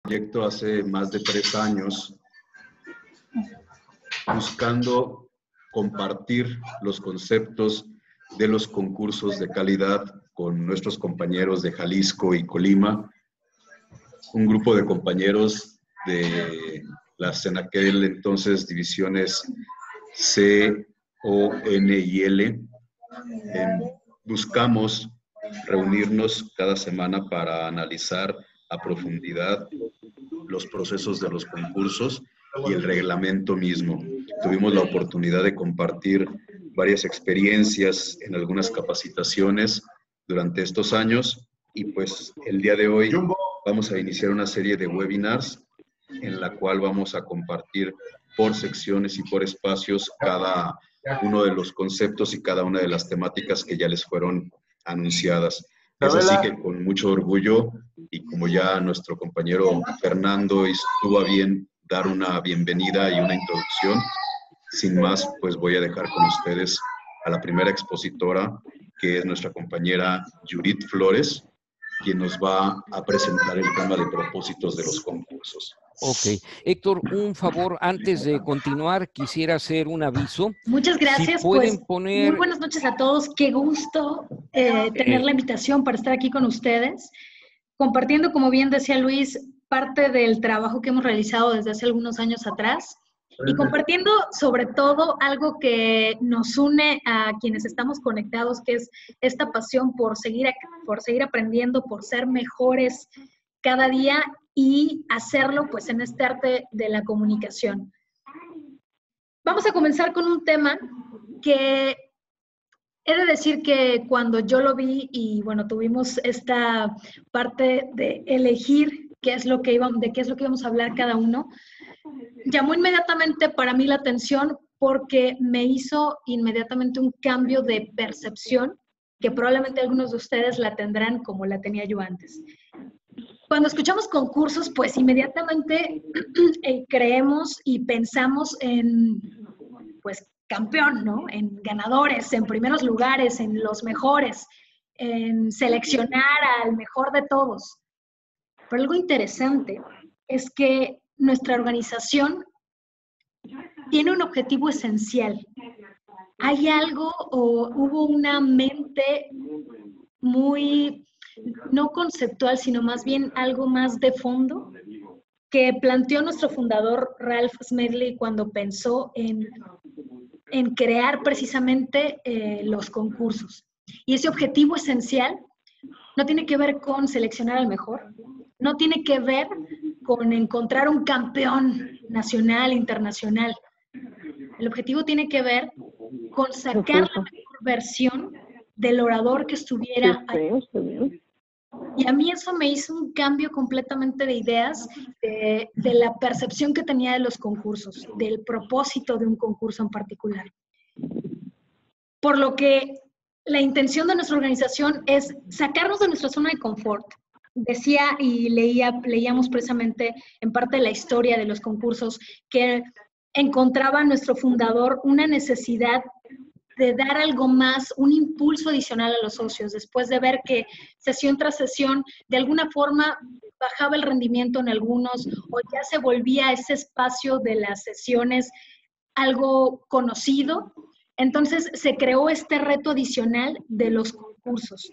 proyecto hace más de 3 años buscando compartir los conceptos de los concursos de calidad con nuestros compañeros de Jalisco y Colima, un grupo de compañeros de las en aquel entonces divisiones C, O, N y L. Buscamos reunirnos cada semana para analizar a profundidad los procesos de los concursos y el reglamento mismo. Tuvimos la oportunidad de compartir varias experiencias en algunas capacitaciones durante estos años y pues el día de hoy vamos a iniciar una serie de webinars en la cual vamos a compartir por secciones y por espacios cada uno de los conceptos y cada una de las temáticas que ya les fueron anunciadas. Es así que con mucho orgullo y como ya nuestro compañero Fernando estuvo a bien dar una bienvenida y una introducción, sin más, pues voy a dejar con ustedes a la primera expositora, que es nuestra compañera Judith Flores, quien nos va a presentar el tema de propósitos de los concursos. Ok. Héctor, un favor, antes de continuar, quisiera hacer un aviso. Muchas gracias. Si pueden pues, poner... Muy buenas noches a todos. Qué gusto tener la invitación para estar aquí con ustedes, compartiendo, como bien decía Luis, parte del trabajo que hemos realizado desde hace algunos años atrás y compartiendo sobre todo algo que nos une a quienes estamos conectados, que es esta pasión por seguir aprendiendo, por ser mejores cada día y hacerlo pues en este arte de la comunicación. Vamos a comenzar con un tema que he de decir que cuando yo lo vi y bueno, tuvimos esta parte de elegir qué es lo que íbamos a hablar cada uno, llamó inmediatamente para mí la atención porque me hizo inmediatamente un cambio de percepción que probablemente algunos de ustedes la tendrán como la tenía yo antes. Cuando escuchamos concursos, pues inmediatamente creemos y pensamos en, pues, campeón, ¿no? En ganadores, en primeros lugares, en los mejores, en seleccionar al mejor de todos. Pero algo interesante es que nuestra organización tiene un objetivo esencial. Hay algo o hubo una mente muy, no conceptual, sino más bien algo más de fondo, que planteó nuestro fundador Ralph Smedley cuando pensó en crear precisamente los concursos. Y ese objetivo esencial no tiene que ver con seleccionar al mejor, no tiene que ver con encontrar un campeón nacional, internacional. El objetivo tiene que ver con sacar la mejor versión del orador que estuviera ahí. Y a mí eso me hizo un cambio completamente de ideas, de la percepción que tenía de los concursos, del propósito de un concurso en particular. Por lo que la intención de nuestra organización es sacarnos de nuestra zona de confort. Decía y leíamos precisamente en parte de la historia de los concursos que encontraba nuestro fundador una necesidad de dar algo más, un impulso adicional a los socios, después de ver que sesión tras sesión, de alguna forma bajaba el rendimiento en algunos o ya se volvía ese espacio de las sesiones algo conocido. Entonces se creó este reto adicional de los concursos.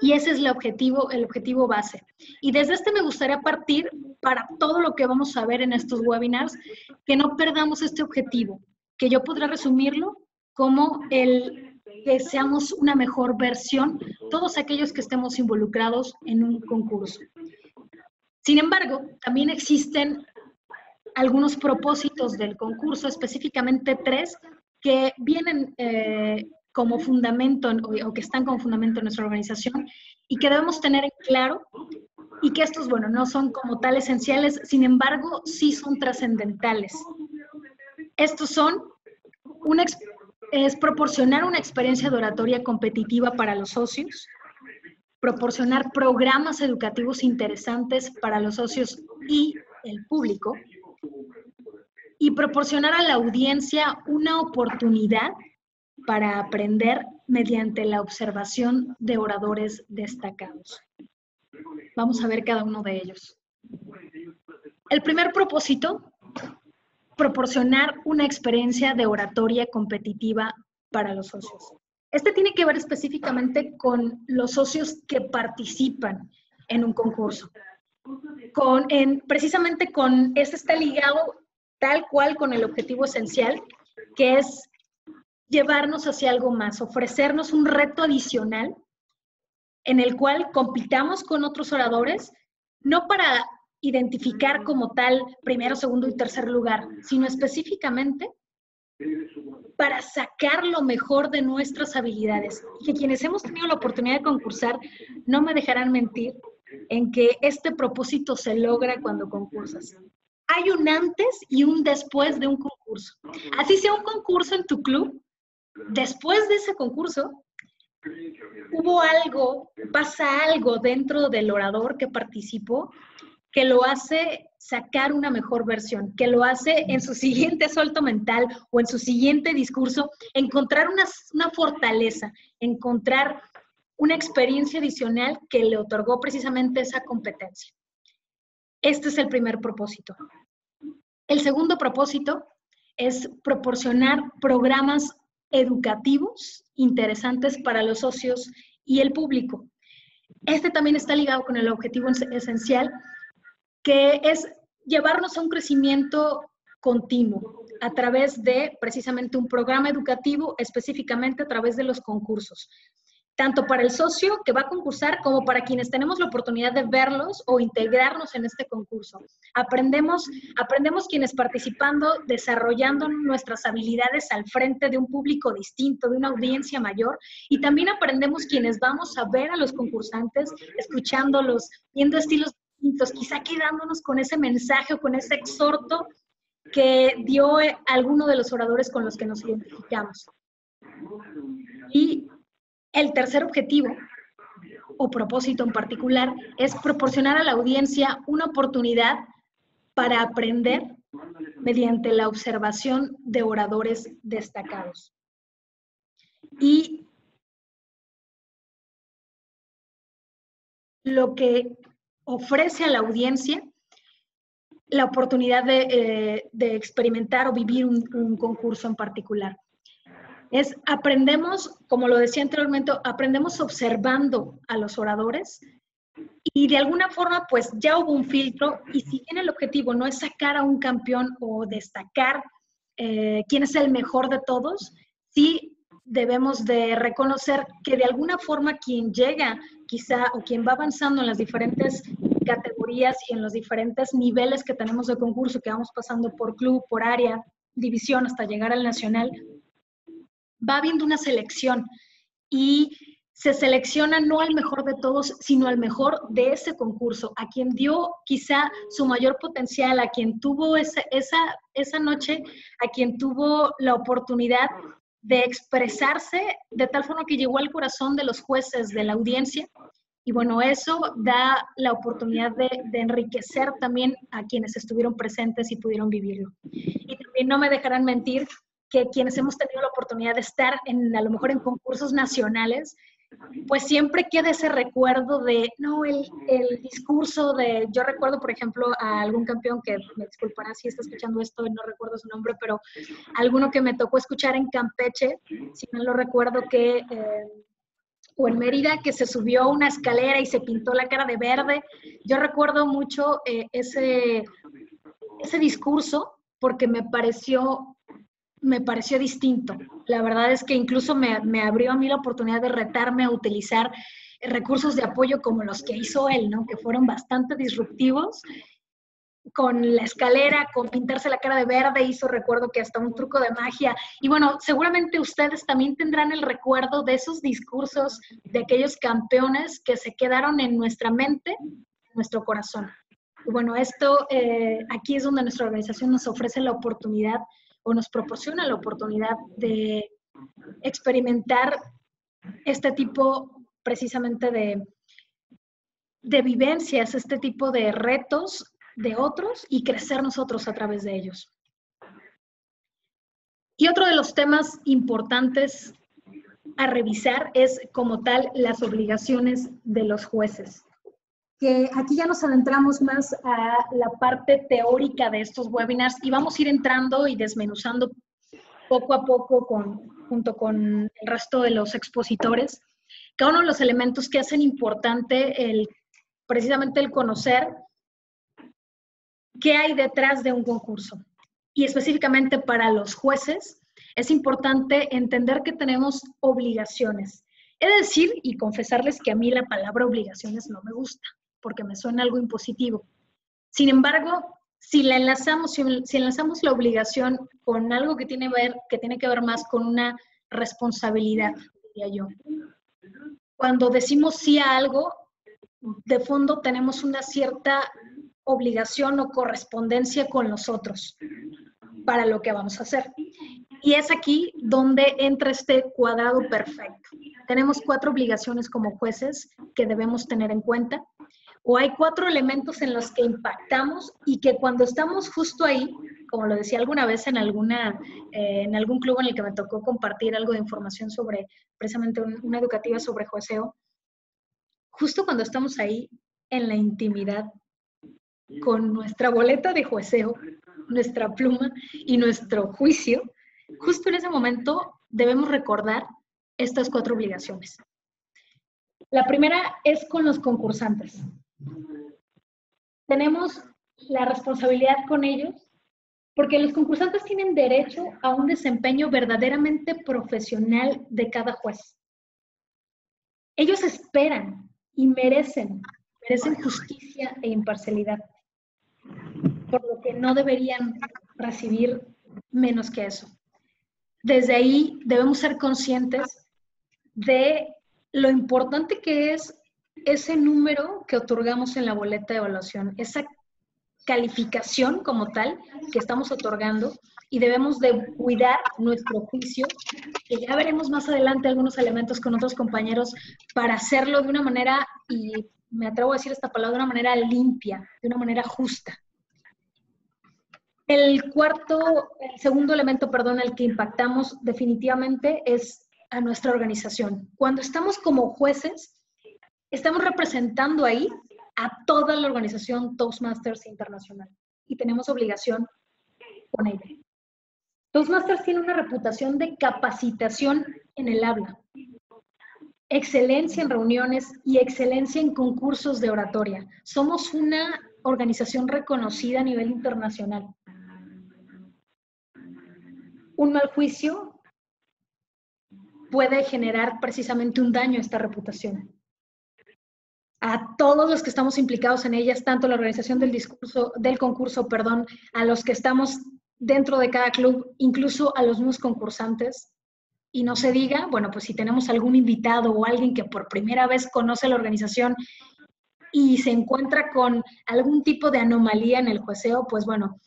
Y ese es el objetivo base. Y desde este me gustaría partir para todo lo que vamos a ver en estos webinars, que no perdamos este objetivo, que yo podré resumirlo como el que seamos una mejor versión, todos aquellos que estemos involucrados en un concurso. Sin embargo, también existen algunos propósitos del concurso, específicamente 3, que vienen como fundamento o que están como fundamento en nuestra organización y que debemos tener en claro y que estos, bueno, no son como tal esenciales, sin embargo, sí son trascendentales. Estos son es proporcionar una experiencia de oratoria competitiva para los socios, proporcionar programas educativos interesantes para los socios y el público, y proporcionar a la audiencia una oportunidad para aprender mediante la observación de oradores destacados. Vamos a ver cada uno de ellos. El primer propósito, proporcionar una experiencia de oratoria competitiva para los socios. Este tiene que ver específicamente con los socios que participan en un concurso. Precisamente este está ligado tal cual con el objetivo esencial, que es llevarnos hacia algo más, ofrecernos un reto adicional en el cual compitamos con otros oradores, no para identificar como tal primero, segundo y tercer lugar, sino específicamente para sacar lo mejor de nuestras habilidades. Y que quienes hemos tenido la oportunidad de concursar no me dejarán mentir en que este propósito se logra cuando concursas. Hay un antes y un después de un concurso. Así sea un concurso en tu club, después de ese concurso, pasa algo dentro del orador que participó que lo hace sacar una mejor versión, que lo hace en su siguiente asalto mental o en su siguiente discurso, encontrar una fortaleza, encontrar una experiencia adicional que le otorgó precisamente esa competencia. Este es el primer propósito. El segundo propósito es proporcionar programas educativos interesantes para los socios y el público. Este también está ligado con el objetivo esencial, que es llevarnos a un crecimiento continuo a través de precisamente un programa educativo, específicamente a través de los concursos, tanto para el socio que va a concursar como para quienes tenemos la oportunidad de verlos o integrarnos en este concurso. Aprendemos quienes participando, desarrollando nuestras habilidades al frente de un público distinto, de una audiencia mayor, y también aprendemos quienes vamos a ver a los concursantes, escuchándolos, viendo estilos distintos, quizá quedándonos con ese mensaje o con ese exhorto que dio alguno de los oradores con los que nos identificamos. Y el tercer objetivo o propósito en particular es proporcionar a la audiencia una oportunidad para aprender mediante la observación de oradores destacados. Y lo que ofrece a la audiencia la oportunidad de experimentar o vivir un concurso en particular. Aprendemos, como lo decía anteriormente, aprendemos observando a los oradores y de alguna forma pues ya hubo un filtro, y si bien el objetivo no es sacar a un campeón o destacar quién es el mejor de todos, sí debemos de reconocer que de alguna forma quien llega quizá o quien va avanzando en las diferentes categorías y en los diferentes niveles que tenemos de concurso, que vamos pasando por club, por área, división, hasta llegar al nacional, va habiendo una selección y se selecciona no al mejor de todos, sino al mejor de ese concurso, a quien dio quizá su mayor potencial, a quien tuvo esa noche, a quien tuvo la oportunidad de expresarse de tal forma que llegó al corazón de los jueces, de la audiencia. Y bueno, eso da la oportunidad de enriquecer también a quienes estuvieron presentes y pudieron vivirlo. Y también no me dejarán mentir que quienes hemos tenido la oportunidad de estar a lo mejor en concursos nacionales, pues siempre queda ese recuerdo de, no, el discurso de, yo recuerdo, por ejemplo, a algún campeón que, me disculpará si está escuchando esto, no recuerdo su nombre, pero alguno que me tocó escuchar en Campeche, si mal lo recuerdo, o en Mérida, que se subió a una escalera y se pintó la cara de verde. Yo recuerdo mucho ese discurso porque me pareció distinto. La verdad es que incluso me abrió a mí la oportunidad de retarme a utilizar recursos de apoyo como los que hizo él, ¿no? Que fueron bastante disruptivos, con la escalera, con pintarse la cara de verde, recuerdo que hasta un truco de magia. Y bueno, seguramente ustedes también tendrán el recuerdo de esos discursos de aquellos campeones que se quedaron en nuestra mente, en nuestro corazón. Y bueno, esto aquí es donde nuestra organización nos ofrece la oportunidad o nos proporciona la oportunidad de experimentar este tipo precisamente de vivencias, este tipo de retos de otros y crecer nosotros a través de ellos. Y otro de los temas importantes a revisar es como tal las obligaciones de los jueces. que aquí ya nos adentramos más a la parte teórica de estos webinars y vamos a ir entrando y desmenuzando poco a poco junto con el resto de los expositores cada uno de los elementos que hacen importante precisamente el conocer qué hay detrás de un concurso. Y específicamente para los jueces, es importante entender que tenemos obligaciones. He de decir y confesarles que a mí la palabra obligaciones no me gusta, porque me suena algo impositivo. Sin embargo, si enlazamos la obligación con algo que tiene que ver más con una responsabilidad, diría yo. Cuando decimos sí a algo, de fondo tenemos una cierta obligación o correspondencia con los otros para lo que vamos a hacer. Y es aquí donde entra este cuadrado perfecto. Tenemos 4 obligaciones como jueces que debemos tener en cuenta, o hay 4 elementos en los que impactamos y que cuando estamos justo ahí, como lo decía alguna vez en algún club en el que me tocó compartir algo de información sobre, precisamente una educativa sobre jueceo, justo cuando estamos ahí en la intimidad, con nuestra boleta de jueceo, nuestra pluma y nuestro juicio, justo en ese momento debemos recordar estas 4 obligaciones. La primera es con los concursantes. Tenemos la responsabilidad con ellos porque los concursantes tienen derecho a un desempeño verdaderamente profesional de cada juez. Ellos esperan y merecen justicia e imparcialidad, por lo que no deberían recibir menos que eso. Desde ahí debemos ser conscientes de lo importante que es ese número que otorgamos en la boleta de evaluación, esa calificación como tal que estamos otorgando, y debemos de cuidar nuestro juicio, que ya veremos más adelante algunos elementos con otros compañeros, para hacerlo de una manera, y me atrevo a decir esta palabra, de una manera limpia, de una manera justa. El segundo elemento, al que impactamos definitivamente es a nuestra organización. Cuando estamos como jueces, estamos representando ahí a toda la organización Toastmasters Internacional y tenemos obligación con ella. Toastmasters tiene una reputación de capacitación en el habla, excelencia en reuniones y excelencia en concursos de oratoria. Somos una organización reconocida a nivel internacional. Un mal juicio puede generar precisamente un daño a esta reputación. A todos los que estamos implicados en ellas, tanto la organización del concurso, a los que estamos dentro de cada club, incluso a los mismos concursantes. Y no se diga, bueno, pues si tenemos algún invitado o alguien que por primera vez conoce la organización y se encuentra con algún tipo de anomalía en el jueceo, pues bueno,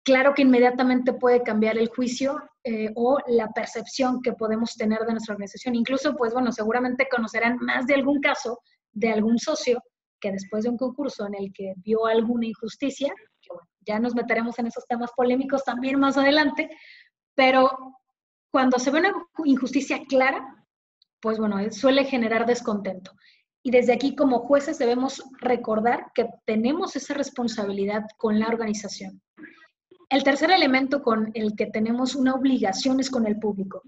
claro que inmediatamente puede cambiar el juicio o la percepción que podemos tener de nuestra organización. Incluso, pues bueno, seguramente conocerán más de algún caso de algún socio que después de un concurso en el que vio alguna injusticia, que bueno, ya nos meteremos en esos temas polémicos también más adelante, pero cuando se ve una injusticia clara, pues bueno, suele generar descontento. Y desde aquí como jueces debemos recordar que tenemos esa responsabilidad con la organización. El tercer elemento con el que tenemos una obligación es con el público,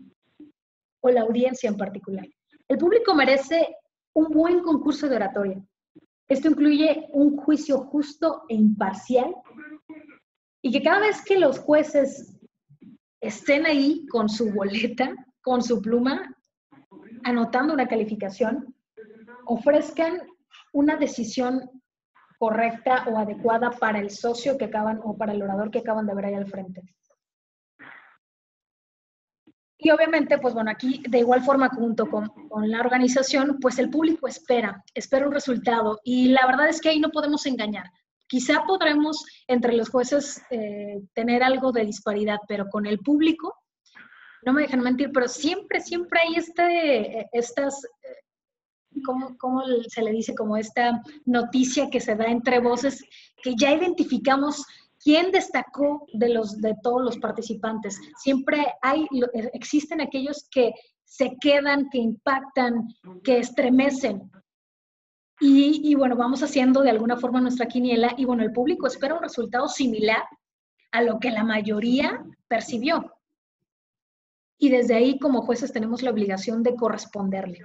o la audiencia en particular. El público merece un buen concurso de oratoria. Esto incluye un juicio justo e imparcial, y que cada vez que los jueces estén ahí con su boleta, con su pluma, anotando una calificación, ofrezcan una decisión correcta o adecuada para el socio que acaban, o para el orador que acaban de ver ahí al frente. Y obviamente, pues bueno, aquí de igual forma junto con la organización, pues el público espera un resultado, y la verdad es que ahí no podemos engañar. Quizá podremos entre los jueces tener algo de disparidad, pero con el público, no me dejan mentir, pero siempre hay estas... ¿Cómo se le dice? Como esta noticia que se da entre voces, que ya identificamos quién destacó de todos los participantes. Siempre existen aquellos que se quedan, que impactan, que estremecen. Y bueno, vamos haciendo de alguna forma nuestra quiniela y bueno, el público espera un resultado similar a lo que la mayoría percibió. Y desde ahí, como jueces, tenemos la obligación de corresponderle.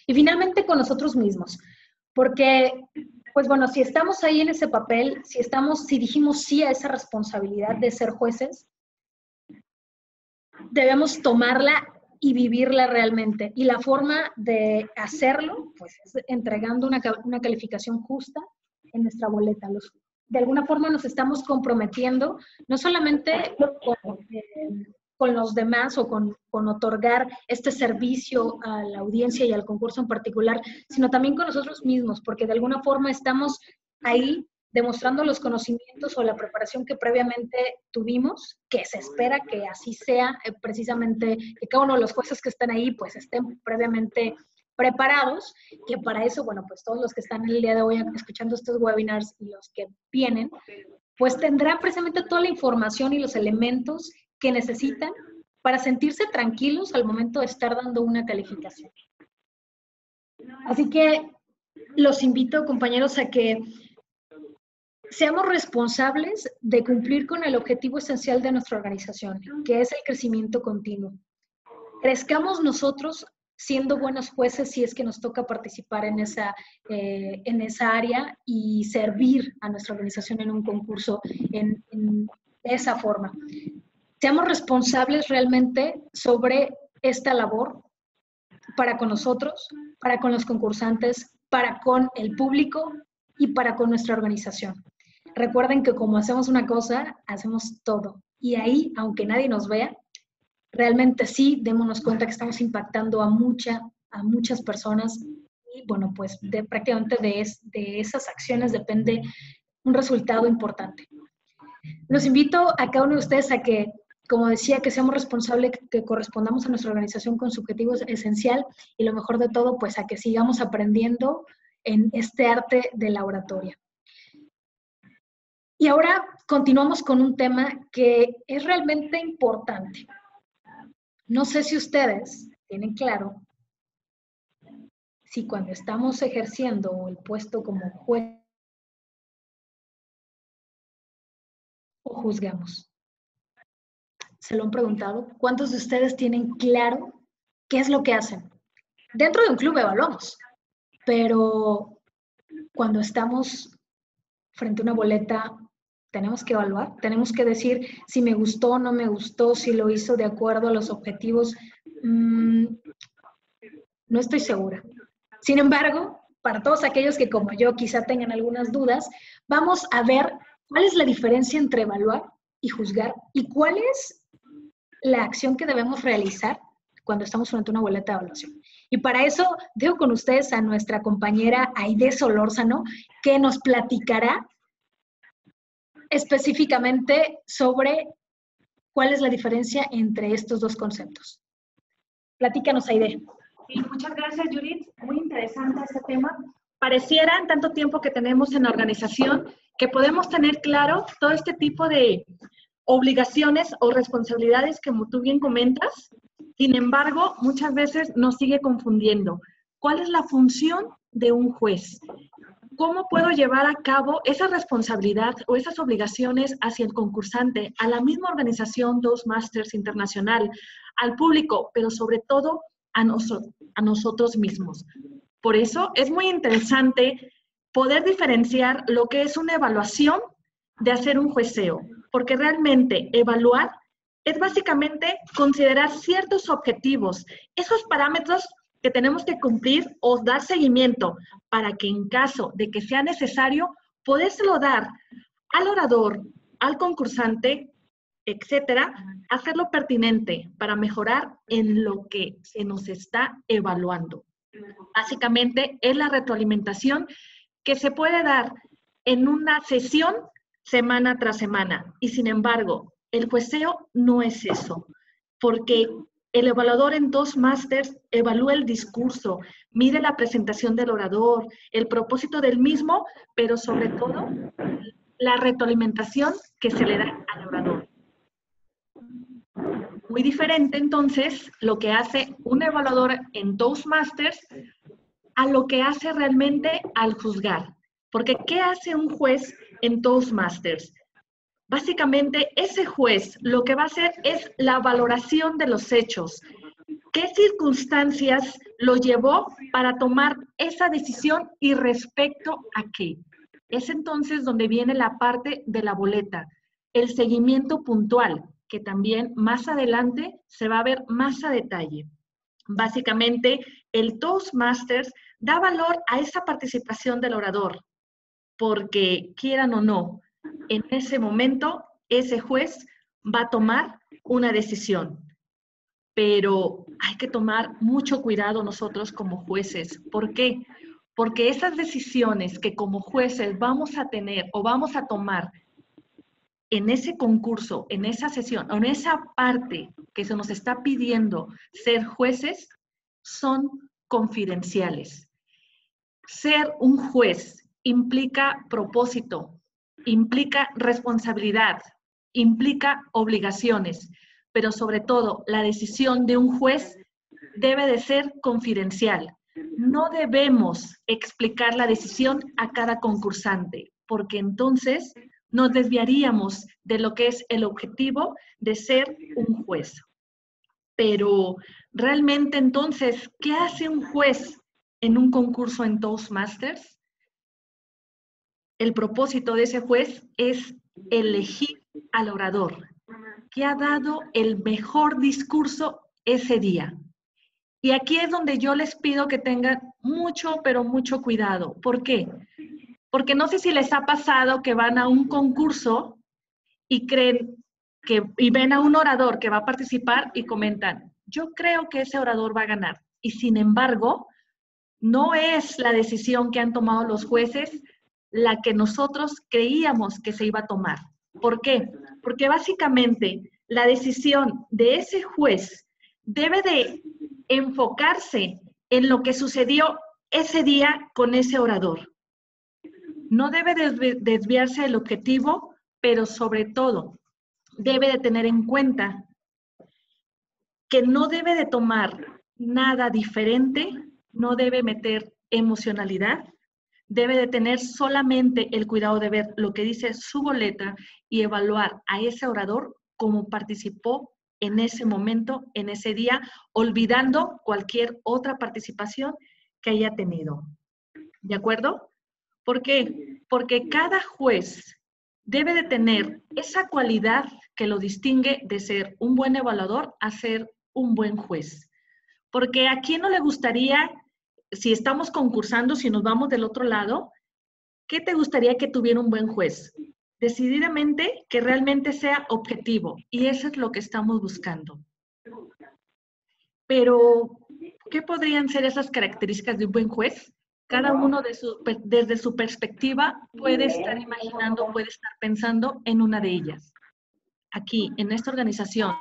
Y finalmente con nosotros mismos, porque, pues bueno, si estamos ahí en ese papel, si dijimos sí a esa responsabilidad de ser jueces, debemos tomarla y vivirla realmente. Y la forma de hacerlo, pues es entregando una calificación justa en nuestra boleta. De alguna forma nos estamos comprometiendo, no solamente con los demás o con otorgar este servicio a la audiencia y al concurso en particular, sino también con nosotros mismos, porque de alguna forma estamos ahí demostrando los conocimientos o la preparación que previamente tuvimos, que se espera que así sea, precisamente que cada uno de los jueces que están ahí pues estén previamente preparados, que para eso, bueno, pues todos los que están el día de hoy escuchando estos webinars y los que vienen, pues tendrán precisamente toda la información y los elementos que necesitan para sentirse tranquilos al momento de estar dando una calificación. Así que los invito, compañeros, a que seamos responsables de cumplir con el objetivo esencial de nuestra organización, que es el crecimiento continuo. Crezcamos nosotros siendo buenos jueces si es que nos toca participar en esa área y servir a nuestra organización en un concurso de esa forma. Seamos responsables realmente sobre esta labor para con nosotros, para con los concursantes, para con el público y para con nuestra organización. Recuerden que como hacemos una cosa, hacemos todo. Y ahí, aunque nadie nos vea, realmente sí, démonos cuenta que estamos impactando a muchas personas y bueno, pues prácticamente de esas acciones depende un resultado importante. Los invito a cada uno de ustedes a que, como decía, que seamos responsables, que correspondamos a nuestra organización con su objetivo esencial y lo mejor de todo, pues a que sigamos aprendiendo en este arte de la oratoria. Y ahora continuamos con un tema que es realmente importante. No sé si ustedes tienen claro si cuando estamos ejerciendo el puesto como juez o juzgamos. ¿Se lo han preguntado? ¿Cuántos de ustedes tienen claro qué es lo que hacen? Dentro de un club evaluamos, pero cuando estamos frente a una boleta, tenemos que evaluar, tenemos que decir si me gustó o no me gustó, si lo hizo de acuerdo a los objetivos. No estoy segura. Sin embargo, para todos aquellos que como yo quizá tengan algunas dudas, vamos a ver cuál es la diferencia entre evaluar y juzgar y cuál es la acción que debemos realizar cuando estamos frente a una boleta de evaluación. Y para eso dejo con ustedes a nuestra compañera Aide Solórzano, que nos platicará específicamente sobre cuál es la diferencia entre estos dos conceptos. Platícanos, Aide. Sí, muchas gracias, Judith. Muy interesante este tema. Pareciera, en tanto tiempo que tenemos en la organización, que podemos tener claro todo este tipo de obligaciones o responsabilidades que, como tú bien comentas. Sin embargo, muchas veces nos sigue confundiendo. ¿Cuál es la función de un juez? ¿Cómo puedo llevar a cabo esa responsabilidad o esas obligaciones hacia el concursante, a la misma organización Toastmasters Internacional, al público, pero sobre todo a nosotros mismos? Por eso es muy interesante poder diferenciar lo que es una evaluación de hacer un jueceo, porque realmente evaluar es básicamente considerar ciertos objetivos, esos parámetros que tenemos que cumplir o dar seguimiento para que en caso de que sea necesario, podérselo dar al orador, al concursante, etcétera, hacerlo pertinente para mejorar en lo que se nos está evaluando. Básicamente es la retroalimentación que se puede dar en una sesión semana tras semana. Y sin embargo, el jueceo no es eso, porque el evaluador en Toastmasters evalúa el discurso, mide la presentación del orador, el propósito del mismo, pero sobre todo la retroalimentación que se le da al orador. Muy diferente entonces lo que hace un evaluador en Toastmasters a lo que hace realmente al juzgar. Porque ¿qué hace un juez en Toastmasters? Básicamente, ese juez lo que va a hacer es la valoración de los hechos. ¿Qué circunstancias lo llevó para tomar esa decisión y respecto a qué? Es entonces donde viene la parte de la boleta, el seguimiento puntual, que también más adelante se va a ver más a detalle. Básicamente, el Toastmasters da valor a esa participación del orador, porque quieran o no, en ese momento ese juez va a tomar una decisión. Pero hay que tomar mucho cuidado nosotros como jueces. ¿Por qué? Porque esas decisiones que como jueces vamos a tener o vamos a tomar en ese concurso, en esa sesión, o en esa parte que se nos está pidiendo ser jueces, son confidenciales. Ser un juez implica propósito, implica responsabilidad, implica obligaciones, pero sobre todo la decisión de un juez debe de ser confidencial. No debemos explicar la decisión a cada concursante, porque entonces nos desviaríamos de lo que es el objetivo de ser un juez. Pero realmente entonces, ¿qué hace un juez en un concurso en Toastmasters? El propósito de ese juez es elegir al orador que ha dado el mejor discurso ese día. Y aquí es donde yo les pido que tengan mucho, pero mucho cuidado. ¿Por qué? Porque no sé si les ha pasado que van a un concurso y creen y ven a un orador que va a participar y comentan, yo creo que ese orador va a ganar. Y sin embargo, no es la decisión que han tomado los jueces la que nosotros creíamos que se iba a tomar. ¿Por qué? Porque básicamente la decisión de ese juez debe de enfocarse en lo que sucedió ese día con ese orador. No debe desviarse del objetivo, pero sobre todo debe de tener en cuenta que no debe de tomar nada diferente, no debe meter emocionalidad, debe de tener solamente el cuidado de ver lo que dice su boleta y evaluar a ese orador como participó en ese momento, en ese día, olvidando cualquier otra participación que haya tenido. ¿De acuerdo? ¿Por qué? Porque cada juez debe de tener esa cualidad que lo distingue de ser un buen evaluador a ser un buen juez. Porque a quién no le gustaría, si estamos concursando, si nos vamos del otro lado, ¿qué te gustaría que tuviera un buen juez? Decididamente que realmente sea objetivo. Y eso es lo que estamos buscando. Pero, ¿qué podrían ser esas características de un buen juez? Cada uno desde su perspectiva puede estar imaginando, puede estar pensando en una de ellas. Aquí, en esta organización,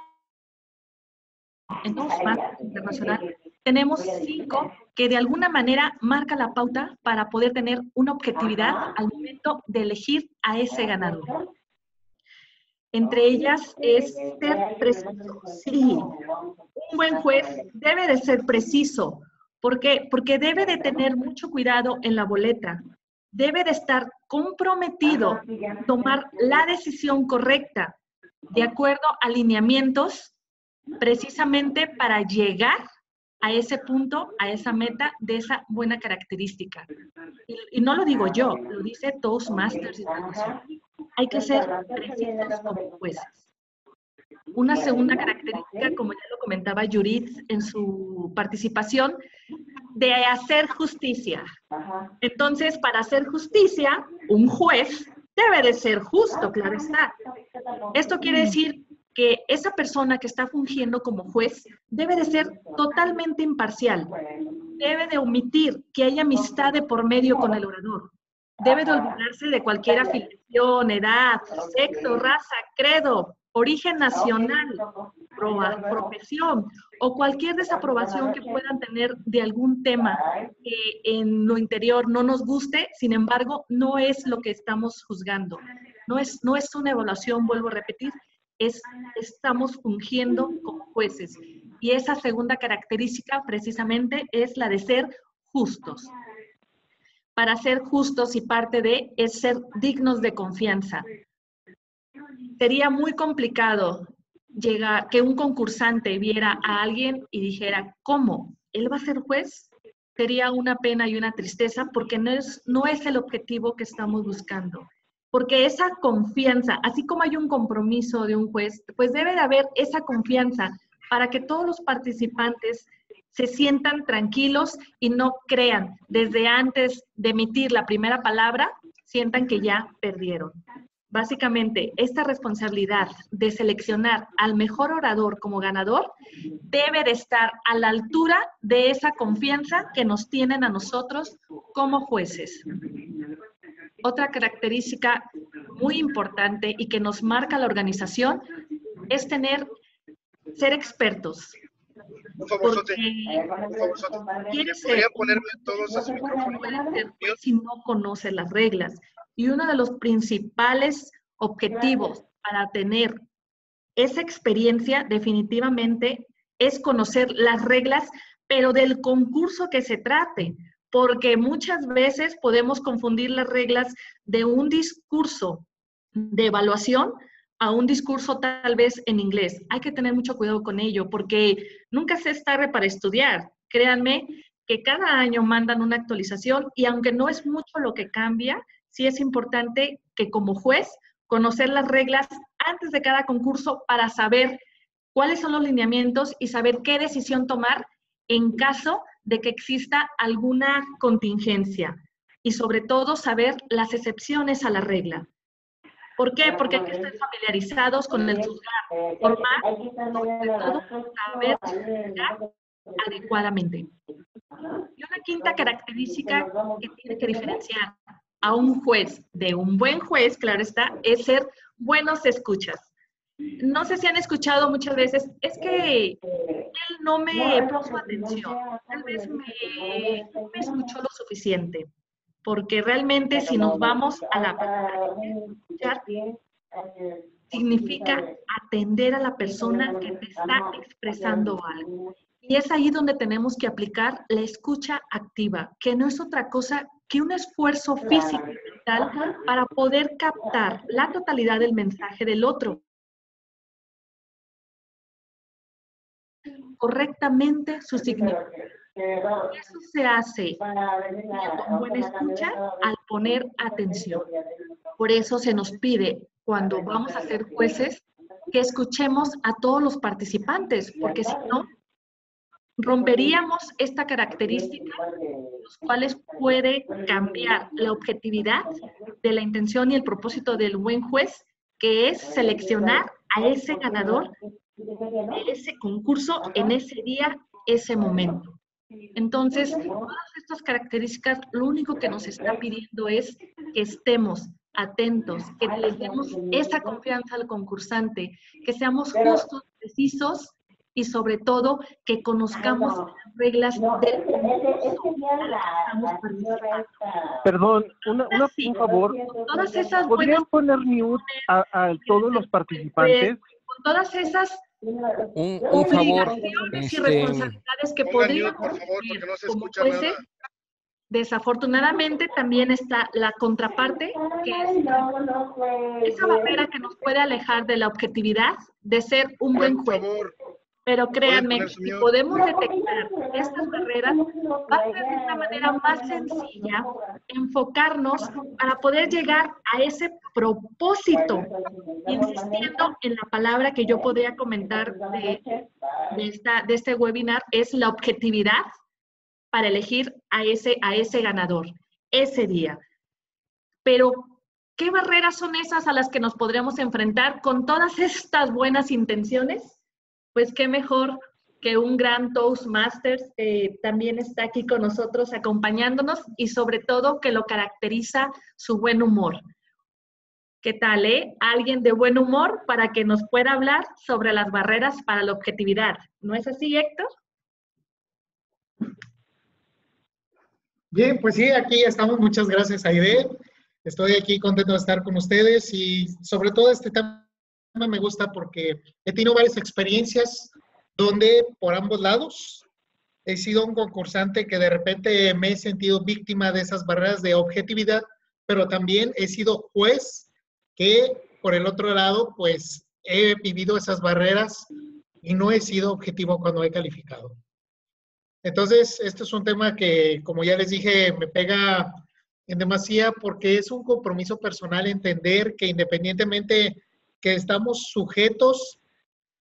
en Toastmasters Internacional, tenemos 5 que de alguna manera marcan la pauta para poder tener una objetividad al momento de elegir a ese ganador. Entre ellas es ser preciso. Sí, un buen juez debe de ser preciso. ¿Por qué? Porque debe de tener mucho cuidado en la boleta. Debe de estar comprometido en tomar la decisión correcta de acuerdo a lineamientos precisamente para llegar a ese punto, a esa meta de esa buena característica. Y no lo digo yo, lo dice Toastmasters Internacional. Hay que ser precisos como jueces. Una segunda característica, como ya lo comentaba Judith en su participación, de hacer justicia. Entonces, para hacer justicia, un juez debe de ser justo, claro está. Esto quiere decir que esa persona que está fungiendo como juez debe de ser totalmente imparcial. Debe de omitir que haya amistad de por medio con el orador. Debe de olvidarse de cualquier afiliación, edad, sexo, raza, credo, origen nacional, profesión o cualquier desaprobación que puedan tener de algún tema que en lo interior no nos guste. Sin embargo, no es lo que estamos juzgando. No es una evaluación, vuelvo a repetir, estamos fungiendo como jueces. Y esa segunda característica precisamente es la de ser justos. Para ser justos y parte de es ser dignos de confianza. Sería muy complicado llegar, que un concursante viera a alguien y dijera, ¿cómo? ¿Él va a ser juez? Sería una pena y una tristeza porque no es el objetivo que estamos buscando. Porque esa confianza, así como hay un compromiso de un juez, pues debe de haber esa confianza para que todos los participantes se sientan tranquilos y no crean desde antes de emitir la primera palabra, sientan que ya perdieron. Básicamente, esta responsabilidad de seleccionar al mejor orador como ganador debe de estar a la altura de esa confianza que nos tienen a nosotros como jueces. Otra característica muy importante y que nos marca la organización es ser expertos. Por favor, Sote. Quieres ¿Podría ser ponerme todos a su micrófono? si no conoces las reglas. Y uno de los principales objetivos para tener esa experiencia definitivamente es conocer las reglas, pero del concurso que se trate, porque muchas veces podemos confundir las reglas de un discurso de evaluación a un discurso tal vez en inglés. Hay que tener mucho cuidado con ello, porque nunca se es tarde para estudiar. Créanme que cada año mandan una actualización y aunque no es mucho lo que cambia, sí es importante que como juez conocer las reglas antes de cada concurso para saber cuáles son los lineamientos y saber qué decisión tomar en caso de que exista alguna contingencia. Y sobre todo saber las excepciones a la regla. ¿Por qué? Porque hay que estar familiarizados con el juzgar formal, sobre todo saber juzgar adecuadamente. Y una quinta característica que tiene que diferenciar a un juez de un buen juez, claro está, es ser buenos escuchas. No sé si han escuchado muchas veces, es que él no me puso atención, tal vez no me escuchó lo suficiente, porque realmente si nos vamos a la palabra escuchar, significa atender a la persona que te está expresando algo. Y es ahí donde tenemos que aplicar la escucha activa, que no es otra cosa que un esfuerzo físico y mental para poder captar la totalidad del mensaje del otro. Correctamente su significado. Eso se hace teniendo buena escucha al poner atención. Por eso se nos pide, cuando vamos a ser jueces, que escuchemos a todos los participantes, porque si no, romperíamos esta característica, los cuales puede cambiar la objetividad de la intención y el propósito del buen juez, que es seleccionar a ese ganador de ese concurso en ese día, ese momento. Entonces, todas estas características, lo único que nos está pidiendo es que estemos atentos, que les demos esa confianza al concursante, que seamos justos, precisos y sobre todo que conozcamos las reglas del concurso al que estamos participando. Perdón, un favor. Todas esas ¿Podrían poner mute a todos los participantes? Con todas esas Un favor, obligaciones y responsabilidades que podríamos por favor, porque no se como escucha jueces, nada. desafortunadamente también está la contraparte, que es esa barrera que nos puede alejar de la objetividad de ser un buen Por juez. favor, Pero créanme, poner su si mute? podemos detectar estas barreras, va a ser de una manera más sencilla enfocarnos para poder llegar a ese propósito, insistiendo en la palabra que yo podría comentar de este webinar, es la objetividad para elegir a ese ganador, ese día. Pero, ¿qué barreras son esas a las que nos podremos enfrentar con todas estas buenas intenciones? Pues qué mejor que un gran Toastmasters también está aquí con nosotros acompañándonos y sobre todo que lo caracteriza su buen humor. ¿Qué tal, Alguien de buen humor para que nos pueda hablar sobre las barreras para la objetividad. ¿No es así, Héctor? Bien, pues sí, aquí estamos. Muchas gracias, Aide. Estoy aquí contento de estar con ustedes y sobre todo este tema me gusta porque he tenido varias experiencias donde por ambos lados he sido un concursante que de repente me he sentido víctima de esas barreras de objetividad, pero también he sido juez que, por el otro lado, pues he vivido esas barreras y no he sido objetivo cuando he calificado. Entonces, esto es un tema que, como ya les dije, me pega en demasía porque es un compromiso personal entender que independientemente que estamos sujetos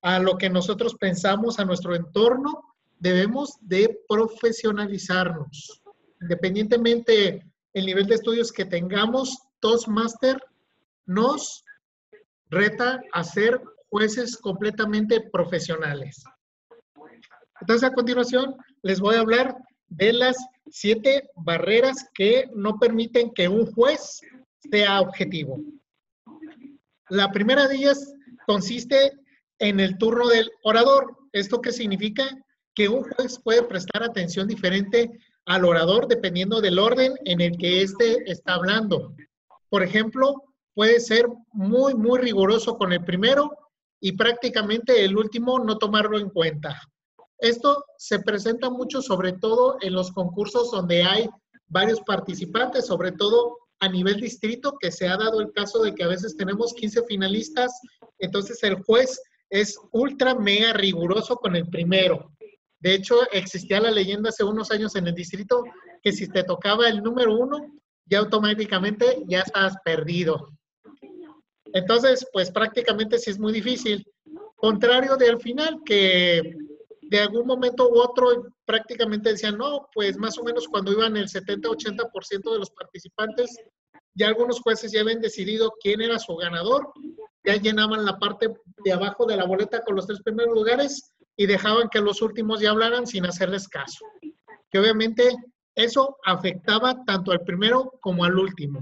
a lo que nosotros pensamos, a nuestro entorno, debemos de profesionalizarnos. Independientemente el nivel de estudios que tengamos, Toastmaster nos reta a ser jueces completamente profesionales. Entonces, a continuación, les voy a hablar de las 7 barreras que no permiten que un juez sea objetivo. La primera de ellas consiste en el turno del orador. ¿Esto qué significa? Que un juez puede prestar atención diferente al orador dependiendo del orden en el que éste está hablando. Por ejemplo, puede ser muy, muy riguroso con el primero y prácticamente el último no tomarlo en cuenta. Esto se presenta mucho, sobre todo en los concursos donde hay varios participantes, sobre todo a nivel distrito, que se ha dado el caso de que a veces tenemos 15 finalistas, entonces el juez es ultra mega riguroso con el primero. De hecho, existía la leyenda hace unos años en el distrito que si te tocaba el número 1, ya automáticamente ya estás perdido. Entonces, pues prácticamente sí es muy difícil. Contrario de al final, que de algún momento u otro prácticamente decían, no, pues más o menos cuando iban el 70-80% de los participantes, ya algunos jueces ya habían decidido quién era su ganador, ya llenaban la parte de abajo de la boleta con los 3 primeros lugares y dejaban que los últimos ya hablaran sin hacerles caso. Que obviamente eso afectaba tanto al primero como al último.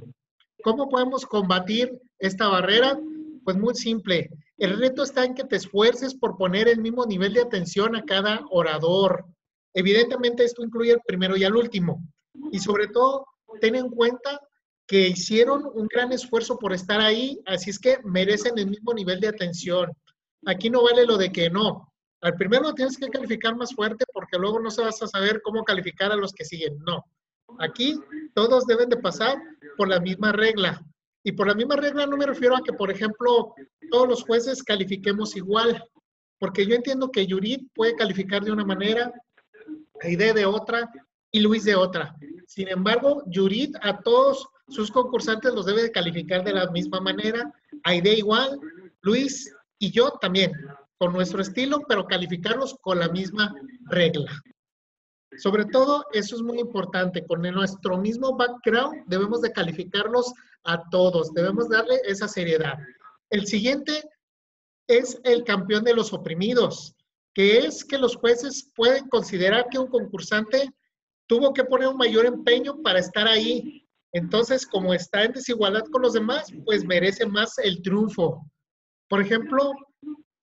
¿Cómo podemos combatir esta barrera? Pues muy simple. El reto está en que te esfuerces por poner el mismo nivel de atención a cada orador. Evidentemente esto incluye al primero y al último. Y sobre todo, ten en cuenta que hicieron un gran esfuerzo por estar ahí, así es que merecen el mismo nivel de atención. Aquí no vale lo de que no. Al primero lo tienes que calificar más fuerte porque luego no se vas a saber cómo calificar a los que siguen. No. Aquí todos deben de pasar por la misma regla. Y por la misma regla no me refiero a que, por ejemplo, todos los jueces califiquemos igual. Porque yo entiendo que Yurit puede calificar de una manera, Aide de otra y Luis de otra. Sin embargo, Yurit a todos sus concursantes los debe de calificar de la misma manera. Aide igual, Luis y yo también, con nuestro estilo, pero calificarlos con la misma regla. Sobre todo, eso es muy importante. Con nuestro mismo background debemos de calificarlos a todos. Debemos darle esa seriedad. El siguiente es el campeón de los oprimidos, que es que los jueces pueden considerar que un concursante tuvo que poner un mayor empeño para estar ahí. Entonces, como está en desigualdad con los demás, pues merece más el triunfo. Por ejemplo,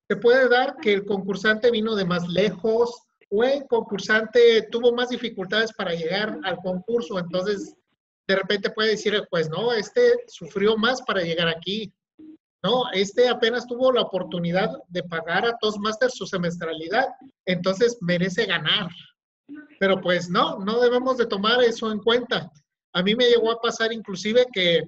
se puede dar que el concursante vino de más lejos, o el concursante tuvo más dificultades para llegar al concurso, entonces de repente puede decir el juez, no, este sufrió más para llegar aquí, no, este apenas tuvo la oportunidad de pagar a Toastmasters su semestralidad, entonces merece ganar. Pero pues no debemos de tomar eso en cuenta. A mí me llegó a pasar inclusive que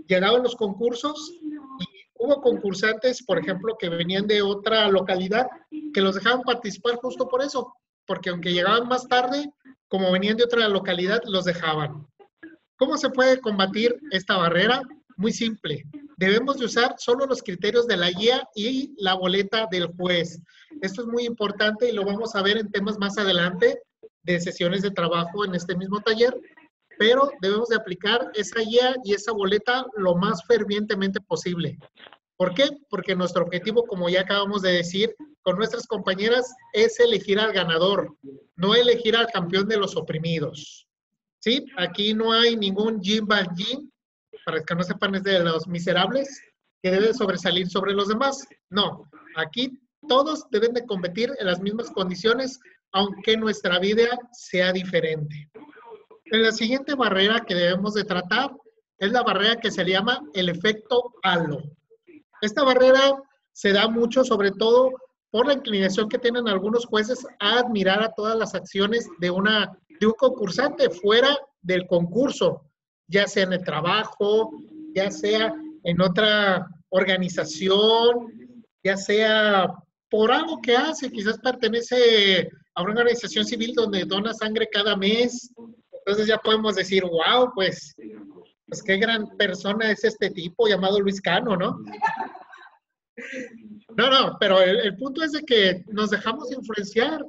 llegaban los concursos y hubo concursantes, por ejemplo, que venían de otra localidad, que los dejaban participar justo por eso, porque aunque llegaban más tarde, como venían de otra localidad, los dejaban. ¿Cómo se puede combatir esta barrera? Muy simple. Debemos de usar solo los criterios de la guía y la boleta del juez. Esto es muy importante y lo vamos a ver en temas más adelante de sesiones de trabajo en este mismo taller, pero debemos de aplicar esa guía y esa boleta lo más fervientemente posible. ¿Por qué? Porque nuestro objetivo, como ya acabamos de decir, con nuestras compañeras, es elegir al ganador, no elegir al campeón de los oprimidos. ¿Sí? Aquí no hay ningún Jim Van Jim, para los que no sepan es de los miserables, que debe sobresalir sobre los demás. No, aquí todos deben de competir en las mismas condiciones, aunque nuestra vida sea diferente. La siguiente barrera que debemos de tratar es la barrera que se llama el efecto halo. Esta barrera se da mucho, sobre todo por la inclinación que tienen algunos jueces a admirar a todas las acciones de un concursante fuera del concurso, ya sea en el trabajo, ya sea en otra organización, ya sea por algo que hace, quizás pertenece a una organización civil donde dona sangre cada mes. Entonces ya podemos decir, wow, pues qué gran persona es este tipo llamado Luis Cano, ¿no? No, pero el punto es de que nos dejamos influenciar.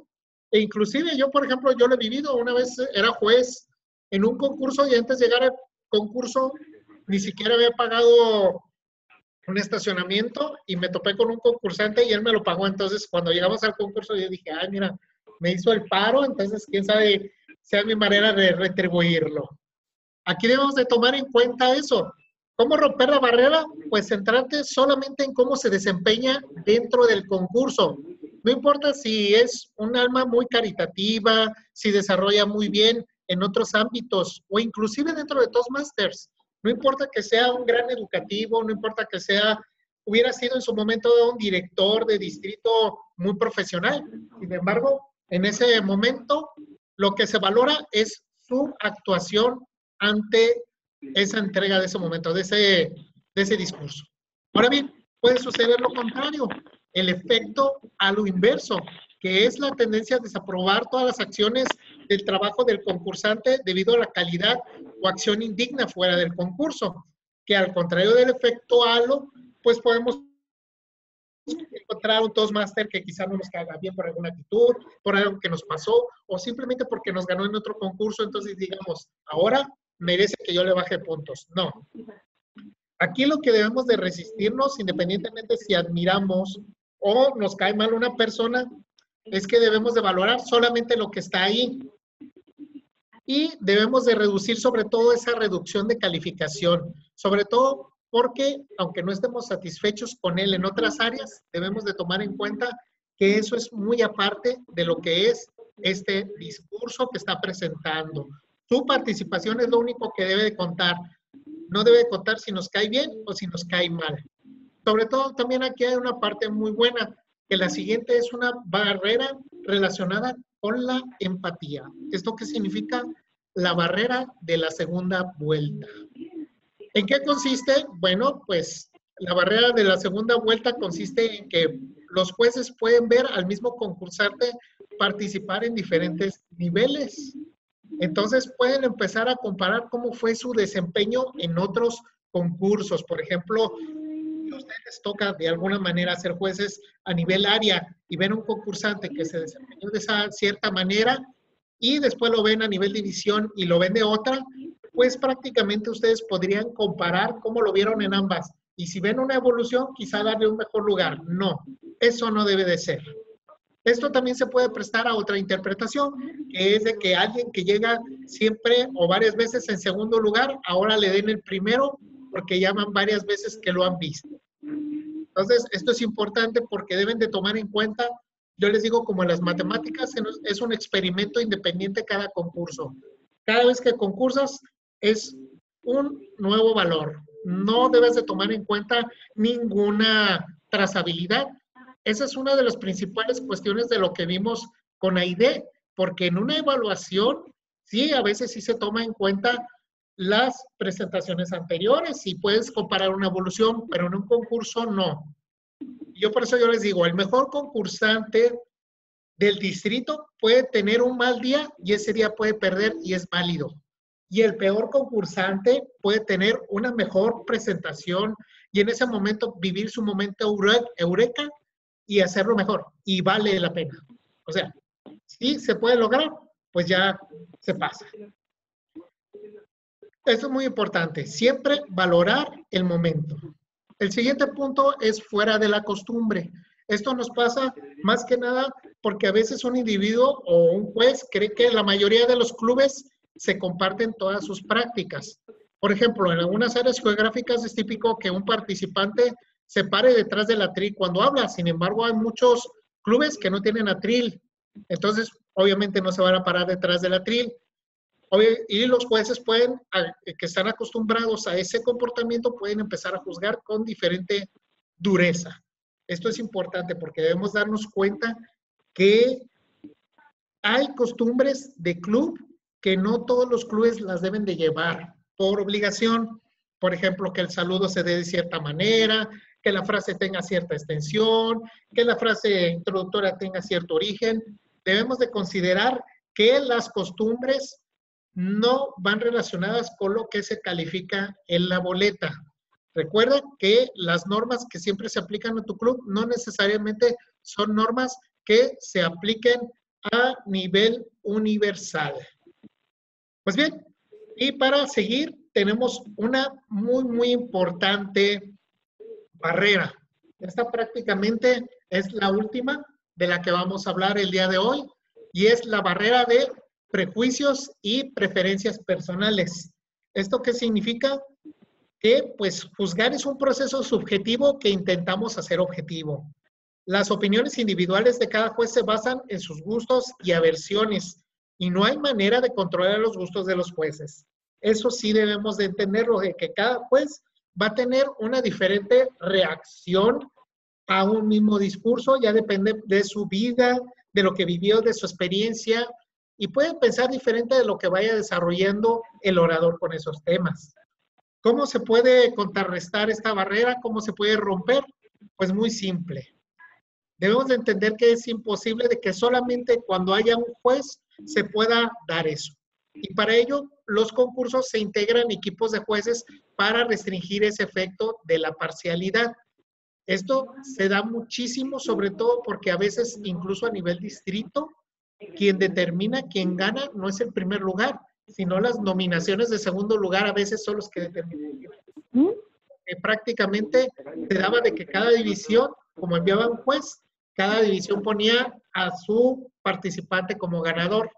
E inclusive yo, por ejemplo, yo lo he vivido. Una vez era juez en un concurso y antes de llegar al concurso ni siquiera había pagado un estacionamiento y me topé con un concursante y él me lo pagó. Entonces, cuando llegamos al concurso, yo dije, ay, mira, me hizo el paro, entonces quién sabe sea mi manera de retribuirlo. Aquí debemos de tomar en cuenta eso. ¿Cómo romper la barrera? Pues centrarte solamente en cómo se desempeña dentro del concurso. No importa si es un alma muy caritativa, si desarrolla muy bien en otros ámbitos o inclusive dentro de Toastmasters. No importa que sea un gran educativo, no importa que hubiera sido en su momento un director de distrito muy profesional. Sin embargo, en ese momento, lo que se valora es su actuación ante esa entrega de ese momento, de ese discurso. Ahora bien, puede suceder lo contrario, el efecto a lo inverso, que es la tendencia a desaprobar todas las acciones del trabajo del concursante debido a la calidad o acción indigna fuera del concurso, que al contrario del efecto halo, pues podemos encontrar un Toastmaster que quizá no nos caiga bien por alguna actitud, por algo que nos pasó, o simplemente porque nos ganó en otro concurso, entonces digamos, ahora merece que yo le baje puntos. No. Aquí lo que debemos de resistirnos, independientemente si admiramos o nos cae mal una persona, es que debemos de valorar solamente lo que está ahí. Y debemos de reducir sobre todo esa reducción de calificación, sobre todo porque aunque no estemos satisfechos con él en otras áreas, debemos de tomar en cuenta que eso es muy aparte de lo que es este discurso que está presentando. Su participación es lo único que debe de contar. No debe de contar si nos cae bien o si nos cae mal. Sobre todo también aquí hay una parte muy buena, que la siguiente es una barrera relacionada con la empatía. ¿Esto qué significa? La barrera de la segunda vuelta. ¿En qué consiste? Bueno, pues la barrera de la segunda vuelta consiste en que los jueces pueden ver al mismo concursante participar en diferentes niveles. Entonces pueden empezar a comparar cómo fue su desempeño en otros concursos. Por ejemplo, si a ustedes les toca de alguna manera ser jueces a nivel área y ven un concursante que se desempeñó de esa cierta manera y después lo ven a nivel división y lo ven de otra, pues prácticamente ustedes podrían comparar cómo lo vieron en ambas. Y si ven una evolución, quizá darle un mejor lugar. No, eso no debe de ser. Esto también se puede prestar a otra interpretación, que es de que alguien que llega siempre o varias veces en segundo lugar, ahora le den el primero porque llaman varias veces que lo han visto. Entonces, esto es importante porque deben de tomar en cuenta, yo les digo, como en las matemáticas, es un experimento independiente cada concurso. Cada vez que concursas es un nuevo valor. No debes de tomar en cuenta ninguna trazabilidad. Esa es una de las principales cuestiones de lo que vimos con AID, porque en una evaluación, sí, a veces sí se toma en cuenta las presentaciones anteriores y puedes comparar una evolución, pero en un concurso no. Por eso yo les digo, el mejor concursante del distrito puede tener un mal día y ese día puede perder y es válido. Y el peor concursante puede tener una mejor presentación y en ese momento vivir su momento eureka y hacerlo mejor. Y vale la pena. O sea, si se puede lograr, pues ya se pasa. Esto es muy importante. Siempre valorar el momento. El siguiente punto es fuera de la costumbre. Esto nos pasa más que nada porque a veces un individuo o un juez cree que la mayoría de los clubes se comparten todas sus prácticas. Por ejemplo, en algunas áreas geográficas es típico que un participante se pare detrás del atril cuando habla. Sin embargo, hay muchos clubes que no tienen atril. Entonces, obviamente no se van a parar detrás del atril. Y los jueces pueden, que están acostumbrados a ese comportamiento, pueden empezar a juzgar con diferente dureza. Esto es importante porque debemos darnos cuenta que hay costumbres de club que no todos los clubes las deben de llevar por obligación. Por ejemplo, que el saludo se dé de cierta manera, que la frase tenga cierta extensión, que la frase introductoria tenga cierto origen. Debemos de considerar que las costumbres no van relacionadas con lo que se califica en la boleta. Recuerda que las normas que siempre se aplican a tu club no necesariamente son normas que se apliquen a nivel universal. Pues bien, y para seguir tenemos una muy importante barrera. Esta prácticamente es la última de la que vamos a hablar el día de hoy y es la barrera de prejuicios y preferencias personales. ¿Esto qué significa? Que pues juzgar es un proceso subjetivo que intentamos hacer objetivo. Las opiniones individuales de cada juez se basan en sus gustos y aversiones y no hay manera de controlar los gustos de los jueces. Eso sí debemos de entenderlo, de que cada juez va a tener una diferente reacción a un mismo discurso, ya depende de su vida, de lo que vivió, de su experiencia, y puede pensar diferente de lo que vaya desarrollando el orador con esos temas. ¿Cómo se puede contrarrestar esta barrera? ¿Cómo se puede romper? Pues muy simple. Debemos de entender que es imposible de que solamente cuando haya un juez se pueda dar eso. Y para ello, los concursos se integran equipos de jueces para restringir ese efecto de la parcialidad. Esto se da muchísimo, sobre todo porque a veces, incluso a nivel distrito, quien determina quién gana no es el primer lugar, sino las nominaciones de segundo lugar a veces son los que determinan. Prácticamente se daba de que cada división, como enviaba un juez, cada división ponía a su participante como ganador.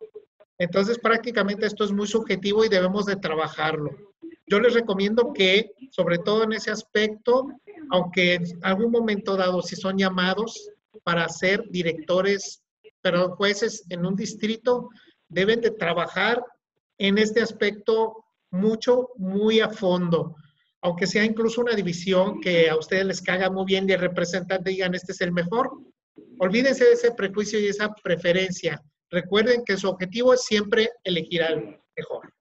Entonces, prácticamente esto es muy subjetivo y debemos de trabajarlo. Yo les recomiendo que, sobre todo en ese aspecto, aunque en algún momento dado, si son llamados para ser directores, pero jueces en un distrito, deben de trabajar en este aspecto muy a fondo. Aunque sea incluso una división que a ustedes les caga muy bien y el representante digan, este es el mejor, olvídense de ese prejuicio y esa preferencia. Recuerden que su objetivo es siempre elegir al mejor.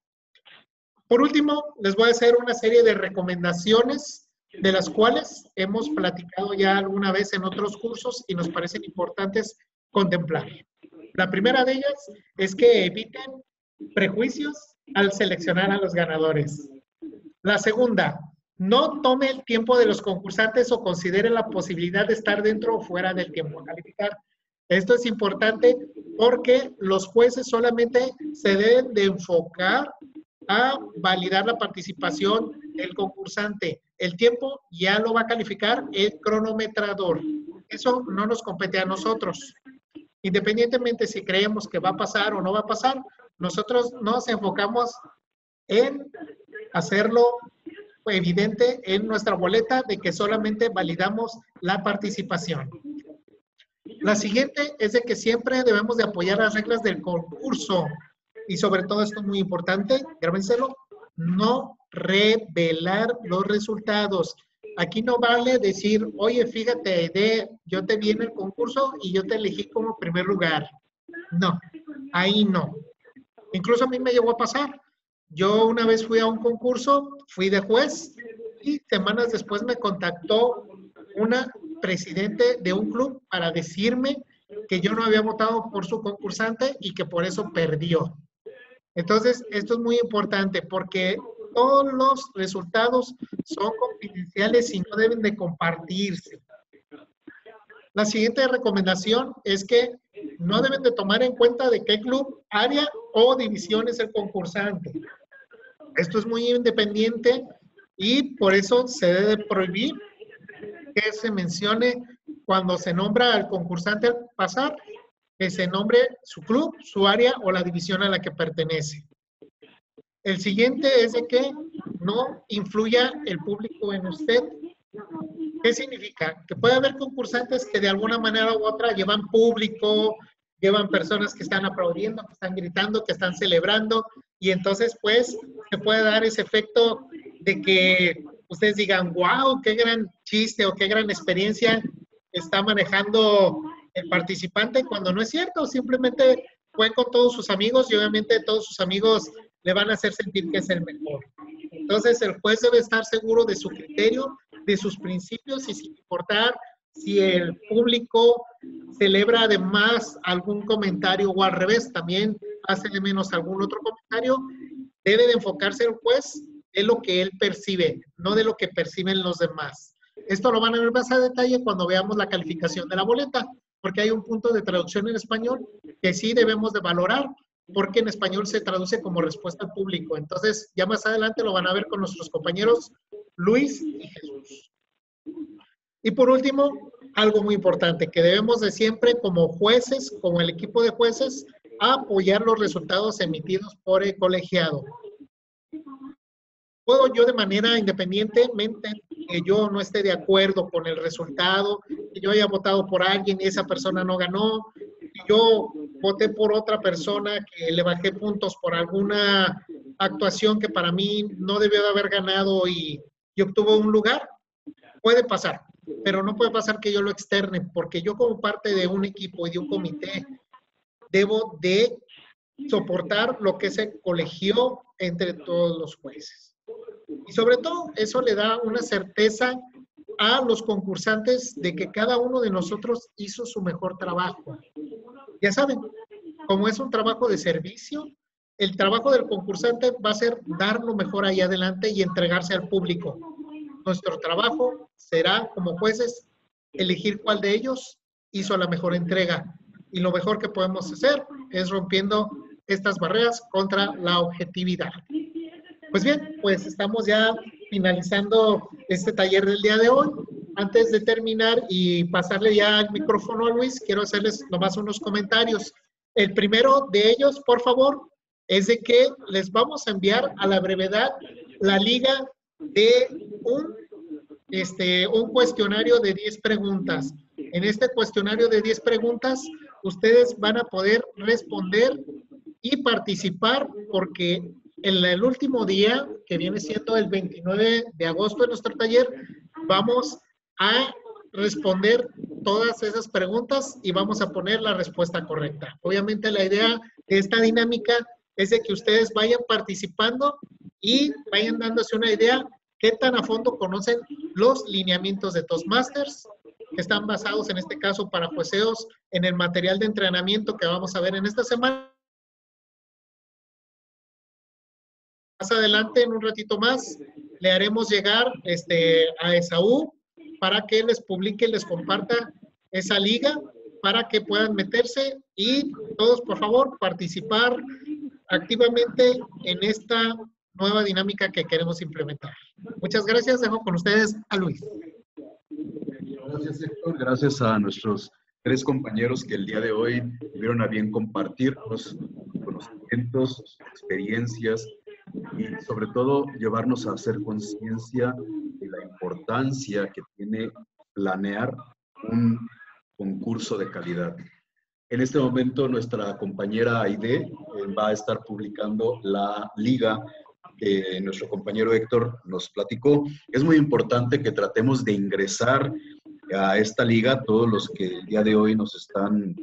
Por último, les voy a hacer una serie de recomendaciones de las cuales hemos platicado ya alguna vez en otros cursos y nos parecen importantes contemplar. La primera de ellas es que eviten prejuicios al seleccionar a los ganadores. La segunda, no tome el tiempo de los concursantes o considere la posibilidad de estar dentro o fuera del tiempo a calificar. Esto es importante porque los jueces solamente se deben de enfocar a validar la participación del concursante. El tiempo ya lo va a calificar el cronometrador. Eso no nos compete a nosotros. Independientemente si creemos que va a pasar o no va a pasar, nosotros nos enfocamos en hacerlo evidente en nuestra boleta de que solamente validamos la participación. La siguiente es de que siempre debemos de apoyar las reglas del concurso y sobre todo esto es muy importante, grábenselo, no revelar los resultados. Aquí no vale decir, oye, fíjate, yo te vi en el concurso y yo te elegí como primer lugar. No, ahí no. Incluso a mí me llegó a pasar. Yo una vez fui a un concurso, fui de juez y semanas después me contactó una presidente de un club para decirme que yo no había votado por su concursante y que por eso perdió. Entonces, esto es muy importante porque todos los resultados son confidenciales y no deben de compartirse. La siguiente recomendación es que no deben de tomar en cuenta de qué club, área o división es el concursante. Esto es muy independiente y por eso se debe prohibir que se mencione cuando se nombra al concursante al pasar, que se nombre su club, su área o la división a la que pertenece. El siguiente es de que no influya el público en usted. ¿Qué significa? Que puede haber concursantes que de alguna manera u otra llevan público, llevan personas que están aplaudiendo, que están gritando, que están celebrando, y entonces pues se puede dar ese efecto de que ustedes digan, wow, qué gran chiste o qué gran experiencia, está manejando el participante cuando no es cierto. Simplemente fue con todos sus amigos y obviamente todos sus amigos le van a hacer sentir que es el mejor. Entonces el juez debe estar seguro de su criterio, de sus principios y sin importar si el público celebra además algún comentario o al revés, también hace de menos algún otro comentario, debe de enfocarse el juez en lo que él percibe, no de lo que perciben los demás. Esto lo van a ver más a detalle cuando veamos la calificación de la boleta, porque hay un punto de traducción en español que sí debemos de valorar, porque en español se traduce como respuesta al público. Entonces, ya más adelante lo van a ver con nuestros compañeros Luis y Jesús. Y por último, algo muy importante, que debemos de siempre como jueces, como el equipo de jueces, apoyar los resultados emitidos por el colegiado. Puedo yo de manera independientemente que yo no esté de acuerdo con el resultado, que yo haya votado por alguien y esa persona no ganó, que yo voté por otra persona que le bajé puntos por alguna actuación que para mí no debió de haber ganado y obtuvo un lugar, puede pasar, pero no puede pasar que yo lo externe, porque yo como parte de un equipo y de un comité debo de soportar lo que se colegió entre todos los jueces. Y sobre todo, eso le da una certeza a los concursantes de que cada uno de nosotros hizo su mejor trabajo. Ya saben, como es un trabajo de servicio, el trabajo del concursante va a ser dar lo mejor ahí adelante y entregarse al público. Nuestro trabajo será, como jueces, elegir cuál de ellos hizo la mejor entrega. Y lo mejor que podemos hacer es rompiendo estas barreras contra la objetividad. Pues bien, pues estamos ya finalizando este taller del día de hoy. Antes de terminar y pasarle ya el micrófono a Luis, quiero hacerles nomás unos comentarios. El primero de ellos, por favor, es de que les vamos a enviar a la brevedad la liga de un cuestionario de 10 preguntas. En este cuestionario de 10 preguntas, ustedes van a poder responder y participar porque en el último día, que viene siendo el 29 de agosto de nuestro taller, vamos a responder todas esas preguntas y vamos a poner la respuesta correcta. Obviamente la idea de esta dinámica es de que ustedes vayan participando y vayan dándose una idea qué tan a fondo conocen los lineamientos de Toastmasters, que están basados en este caso para jueceos en el material de entrenamiento que vamos a ver en esta semana. Más adelante, en un ratito más, le haremos llegar a Esaú para que les publique, les comparta esa liga para que puedan meterse y todos, por favor, participar activamente en esta nueva dinámica que queremos implementar. Muchas gracias. Dejo con ustedes a Luis. Gracias, Héctor. Gracias a nuestros 3 compañeros que el día de hoy tuvieron a bien compartir los conocimientos, sus experiencias y sobre todo llevarnos a hacer conciencia de la importancia que tiene planear un concurso de calidad. En este momento nuestra compañera Aide va a estar publicando la liga que nuestro compañero Héctor nos platicó. Es muy importante que tratemos de ingresar a esta liga, todos los que el día de hoy nos están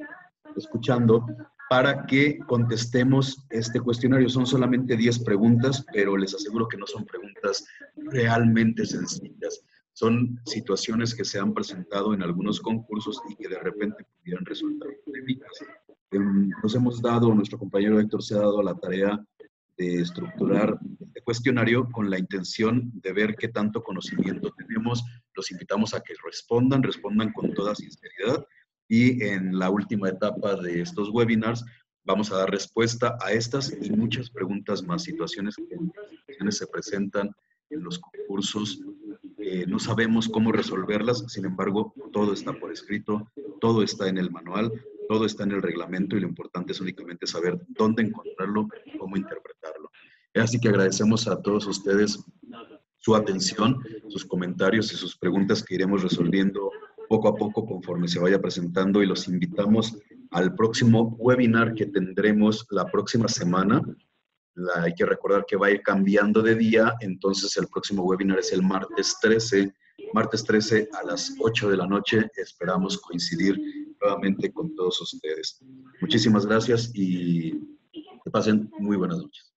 escuchando, para que contestemos este cuestionario. Son solamente 10 preguntas, pero les aseguro que no son preguntas realmente sencillas. Son situaciones que se han presentado en algunos concursos y que de repente pudieran resultar polémicas. Nos hemos dado, nuestro compañero Héctor se ha dado la tarea de estructurar este cuestionario con la intención de ver qué tanto conocimiento tenemos. Los invitamos a que respondan con toda sinceridad y en la última etapa de estos webinars vamos a dar respuesta a estas y muchas preguntas más, situaciones que se presentan en los concursos. No sabemos cómo resolverlas, sin embargo, todo está por escrito, todo está en el manual, todo está en el reglamento y lo importante es únicamente saber dónde encontrarlo, cómo interpretarlo. Así que agradecemos a todos ustedes su atención, sus comentarios y sus preguntas que iremos resolviendo poco a poco conforme se vaya presentando y los invitamos al próximo webinar que tendremos la próxima semana. Hay que recordar que va a ir cambiando de día, entonces el próximo webinar es el martes 13 martes 13 a las 8 de la noche. Esperamos coincidir nuevamente con todos ustedes. Muchísimas gracias y que pasen muy buenas noches.